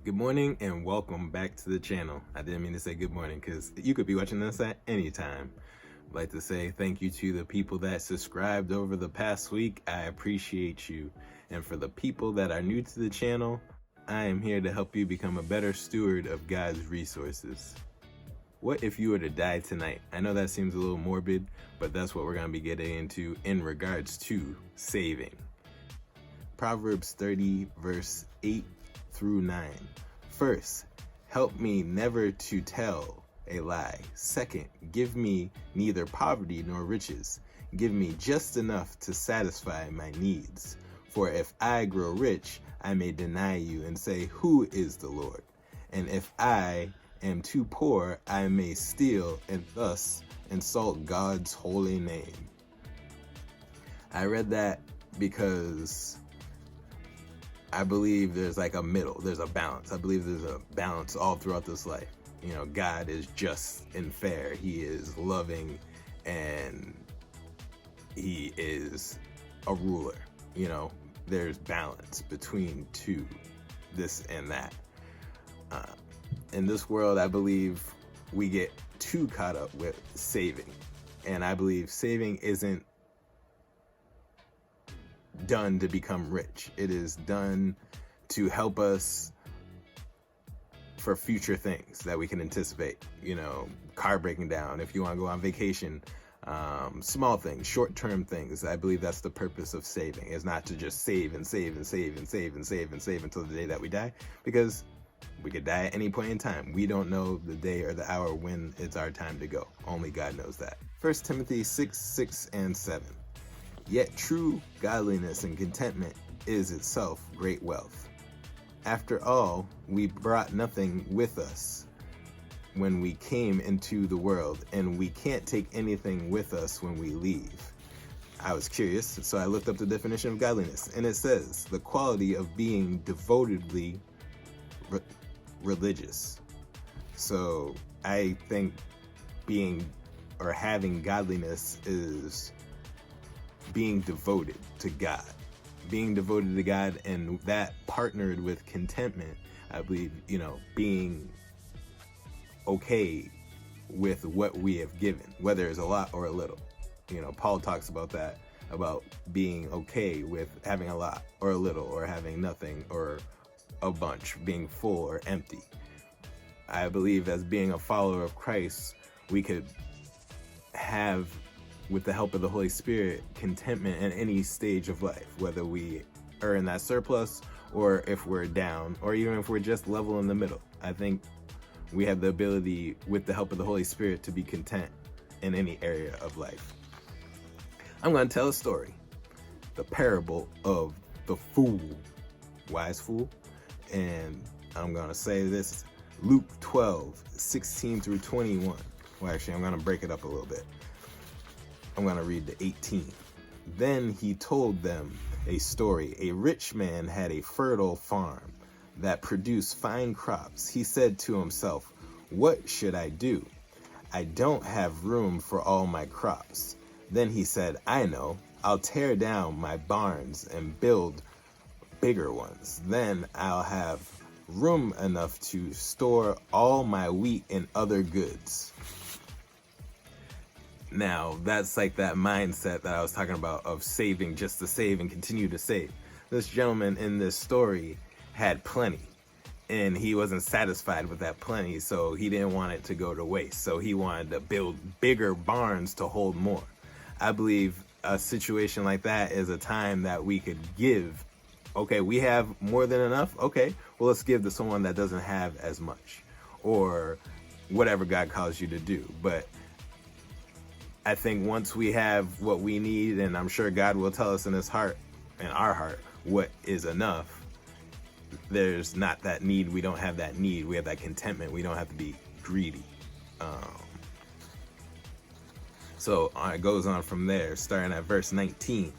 Good morning and welcome back to the channel. I didn't mean to say good morning because you could be watching this at any time. I'd like to say thank you to the people that subscribed over the past week. I appreciate you. And for the people that are new to the channel, I am here to help you become a better steward of God's resources. What if you were to die tonight? I know that seems a little morbid, but that's what we're going to be getting into in regards to saving. Proverbs 30 verse 8 through 9. First, help me never to tell a lie. Second, give me neither poverty nor riches. Give me just enough to satisfy my needs. For if I grow rich, I may deny you and say, who is the Lord? And if I am too poor, I may steal and thus insult God's holy name. I read that because I believe there's like a middle, there's a balance. I believe there's a balance all throughout this life. You know, God is just and fair. He is loving and he is a ruler. You know, there's balance between two, this and that. In this world, I believe we get too caught up with saving. And I believe saving isn't done to become rich. It is done to help us for future things that we can anticipate. You know, car breaking down, if you want to go on vacation, small things, short-term things. I believe that's the purpose of saving, is not to just save and save and save and save and save and save until the day that we die, because we could die at any point in time. We don't know the day or the hour when it's our time to go. Only God knows that. 1 Timothy 6 and 7. Yet true godliness and contentment is itself great wealth. After all, we brought nothing with us when we came into the world, and we can't take anything with us when we leave. I was curious, so I looked up the definition of godliness, and it says the quality of being devotedly religious. So I think being or having godliness is being devoted to God. Being devoted to God, and that partnered with contentment, I believe, you know, being okay with what we have given, whether it's a lot or a little. You know, Paul talks about that, about being okay with having a lot or a little, or having nothing or a bunch, being full or empty. I believe as being a follower of Christ, we could have, with the help of the Holy Spirit, contentment in any stage of life, whether we are in that surplus or if we're down, or even if we're just level in the middle. I think we have the ability, with the help of the Holy Spirit, to be content in any area of life. I'm going to tell a story, the parable of the fool, wise fool, and I'm going to say this, Luke 12:16 through 21. Well, actually, I'm going to break it up a little bit. I'm going to read the 18. Then he told them a story. A rich man had a fertile farm that produced fine crops. He said to himself, what should I do? I don't have room for all my crops. Then he said, I know, I'll tear down my barns and build bigger ones. Then I'll have room enough to store all my wheat and other goods. Now, that's like that mindset that I was talking about, of saving just to save and continue to save. This gentleman in this story had plenty, and he wasn't satisfied with that plenty, so he didn't want it to go to waste. So he wanted to build bigger barns to hold more. I believe a situation like that is a time that we could give. Okay, we have more than enough. Okay, well, let's give to someone that doesn't have as much, or whatever God calls you to do. But I think once we have what we need, and I'm sure God will tell us in his heart, in our heart, what is enough, there's not that need. We don't have that need. We have that contentment. We don't have to be greedy. So it goes on from there, starting at verse 19.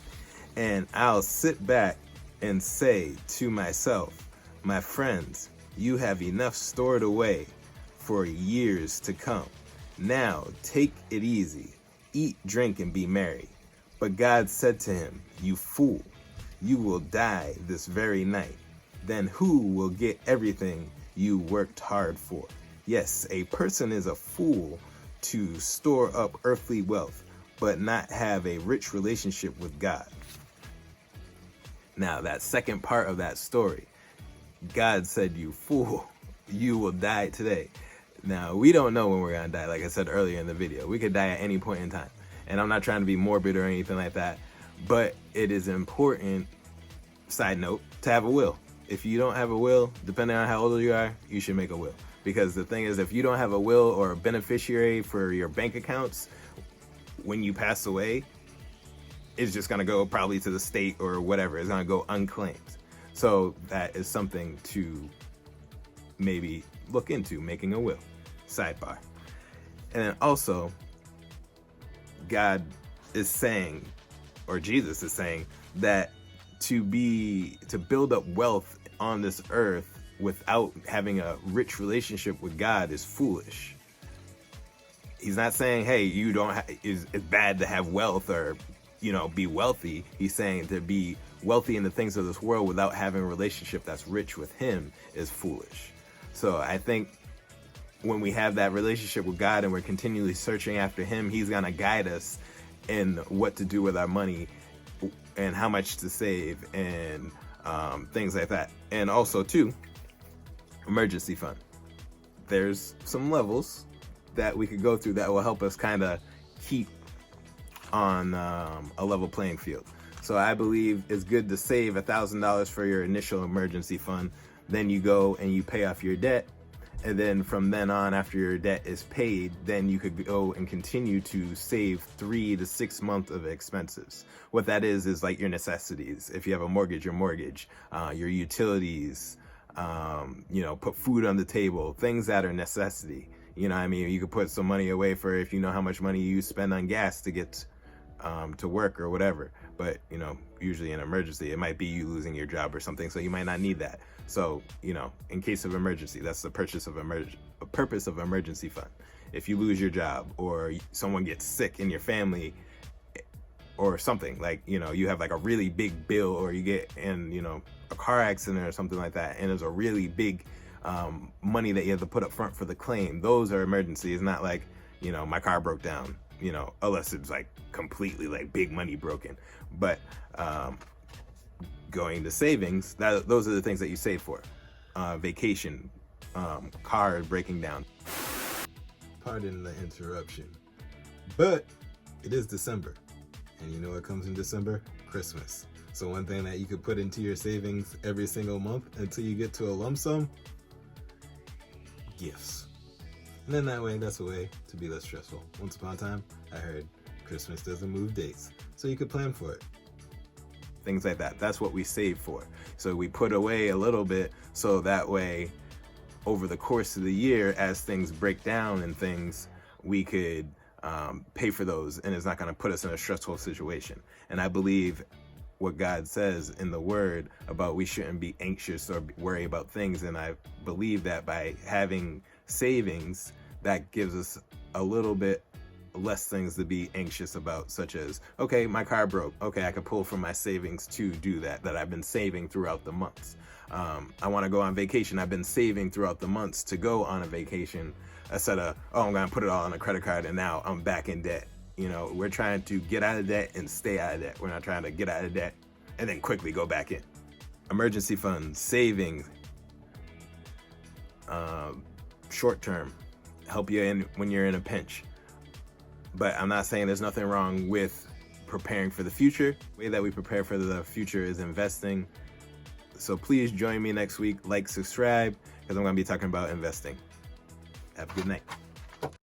And I'll sit back and say to myself, my friends, you have enough stored away for years to come. Now take it easy. Eat, drink, and be merry. But God said to him, you fool, you will die this very night. then who will get everything you worked hard for? Yes, a person is a fool to store up earthly wealth, but not have a rich relationship with God. Now, that second part of that story, God said, "You fool, you will die today." Now, we don't know when we're going to die, like I said earlier in the video. We could die at any point in time. And I'm not trying to be morbid or anything like that, but it is important, side note, to have a will. If you don't have a will, depending on how old you are, you should make a will. Because the thing is, if you don't have a will or a beneficiary for your bank accounts, when you pass away, it's just going to go probably to the state or whatever. It's going to go unclaimed. So that is something to maybe look into, making a will. Sidebar. And then also, God is saying, or Jesus is saying, that to build up wealth on this earth without having a rich relationship with God is foolish. He's not saying, hey, you don't it's bad to have wealth or, be wealthy. He's saying to be wealthy in the things of this world without having a relationship that's rich with him is foolish. So I think when we have that relationship with God and we're continually searching after him, he's going to guide us in what to do with our money and how much to save and things like that. And also, too, emergency fund. There's some levels that we could go through that will help us kind of keep on a level playing field. So I believe it's good to save $1,000 for your initial emergency fund. Then you go and you pay off your debt. And then from then on, after your debt is paid, then you could go and continue to save 3 to 6 months of expenses. What that is like your necessities. If you have a mortgage, your utilities, put food on the table, things that are necessity. You know what I mean? You could put some money away for if you know how much money you spend on gas to get to work or whatever. But, usually in an emergency, it might be you losing your job or something. So you might not need that. So, in case of emergency, that's the purpose of emergency fund. If you lose your job or someone gets sick in your family or something like, you have like a really big bill or you get in, a car accident or something like that. And there's a really big money that you have to put up front for the claim. Those are emergencies, not like, my car broke down, unless it's like completely like big money broken. But going to savings, those are the things that you save for. Vacation, car breaking down. Pardon the interruption, but it is December. And you know what comes in December? Christmas. So one thing that you could put into your savings every single month until you get to a lump sum, gifts. And then that's a way to be less stressful. Once upon a time, I heard Christmas doesn't move dates. So you could plan for it. Things like that. That's what we save for. So we put away a little bit so that way over the course of the year, as things break down and things, we could pay for those, and it's not going to put us in a stressful situation. And I believe what God says in the word about we shouldn't be anxious or worry about things. And I believe that by having savings, that gives us a little bit less things to be anxious about, such as, okay, my car broke. Okay, I could pull from my savings to do that I've been saving throughout the months. I want to go on vacation. I've been saving throughout the months to go on a vacation instead of, I'm going to put it all on a credit card and now I'm back in debt. We're trying to get out of debt and stay out of debt. We're not trying to get out of debt and then quickly go back in. Emergency funds, savings, short term, help you in when you're in a pinch. But I'm not saying there's nothing wrong with preparing for the future. The way that we prepare for the future is investing. So please join me next week, subscribe, because I'm going to be talking about investing. Have a good night.